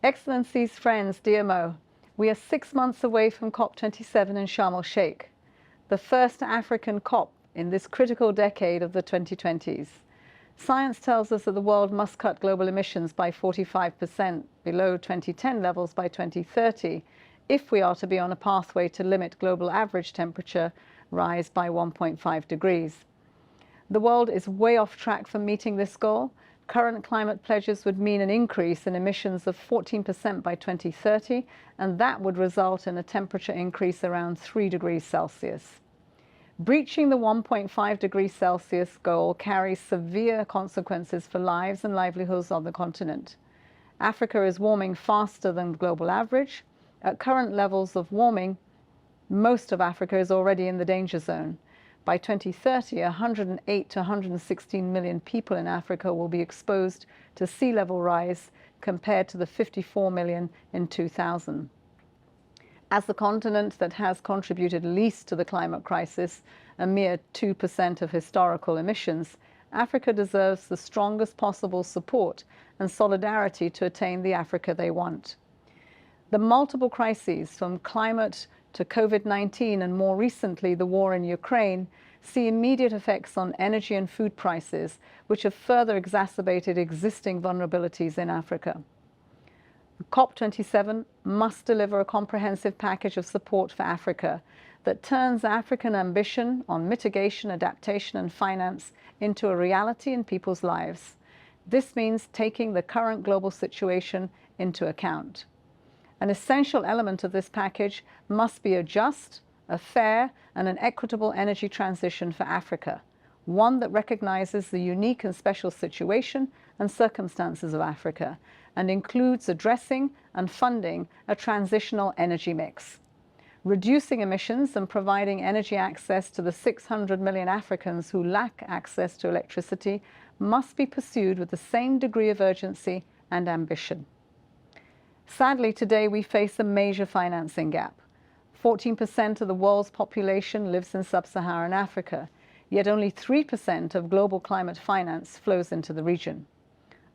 Excellencies, friends, dear Mo, we are 6 months away from COP27 in Sharm el-Sheikh, the first African COP in this critical decade of the 2020s. Science tells us that the world must cut global emissions by 45% below 2010 levels by 2030 if we are to be on a pathway to limit global average temperature rise by 1.5 degrees. The world is way off track for meeting this goal. Current climate pledges would mean an increase in emissions of 14% by 2030, and that would result in a temperature increase around 3 degrees Celsius. Breaching the 1.5 degrees Celsius goal carries severe consequences for lives and livelihoods on the continent. Africa is warming faster than the global average. At current levels of warming, most of Africa is already in the danger zone. By 2030, 108 to 116 million people in Africa will be exposed to sea level rise compared to the 54 million in 2000. As the continent that has contributed least to the climate crisis, a mere 2% of historical emissions, Africa deserves the strongest possible support and solidarity to attain the Africa they want. The multiple crises, from climate to COVID-19 and more recently the war in Ukraine, see immediate effects on energy and food prices, which have further exacerbated existing vulnerabilities in Africa. COP27 must deliver a comprehensive package of support for Africa that turns African ambition on mitigation, adaptation and finance into a reality in people's lives. This means taking the current global situation into account. An essential element of this package must be a just, a fair and an equitable energy transition for Africa, one that recognizes the unique and special situation and circumstances of Africa and includes addressing and funding a transitional energy mix. Reducing emissions and providing energy access to the 600 million Africans who lack access to electricity must be pursued with the same degree of urgency and ambition. Sadly, today we face a major financing gap. 14% of the world's population lives in sub-Saharan Africa, yet only 3% of global climate finance flows into the region.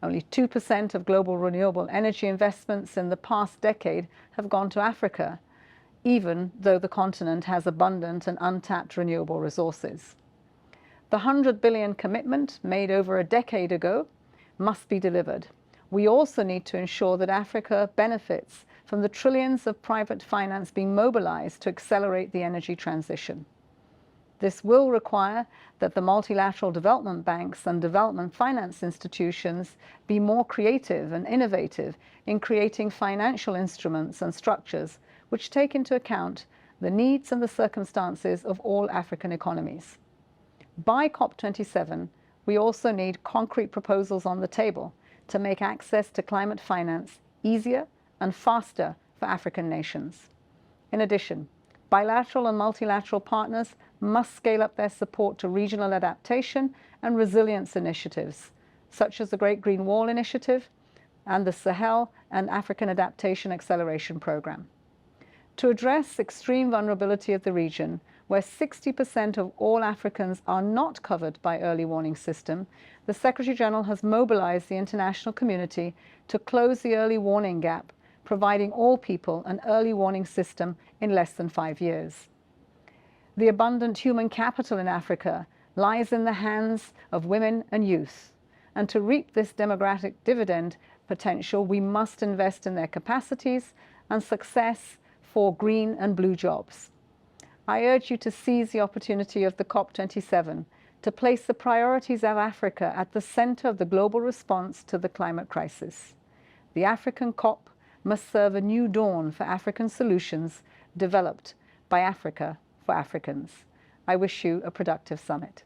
Only 2% of global renewable energy investments in the past decade have gone to Africa, even though the continent has abundant and untapped renewable resources. The 100 billion commitment made over a decade ago must be delivered. We also need to ensure that Africa benefits from the trillions of private finance being mobilized to accelerate the energy transition. This will require that the multilateral development banks and development finance institutions be more creative and innovative in creating financial instruments and structures which take into account the needs and the circumstances of all African economies. By COP27, we also need concrete proposals on the table to make access to climate finance easier and faster for African nations. In addition, bilateral and multilateral partners must scale up their support to regional adaptation and resilience initiatives, such as the Great Green Wall Initiative and the Sahel and African Adaptation Acceleration Program. To address extreme vulnerability of the region, where 60% of all Africans are not covered by early warning system, the Secretary-General has mobilized the international community to close the early warning gap, providing all people an early warning system in less than 5 years. The abundant human capital in Africa lies in the hands of women and youth, and to reap this demographic dividend potential, we must invest in their capacities and success for green and blue jobs. I urge you to seize the opportunity of the COP27 to place the priorities of Africa at the center of the global response to the climate crisis. The African COP must serve a new dawn for African solutions developed by Africa for Africans. I wish you a productive summit.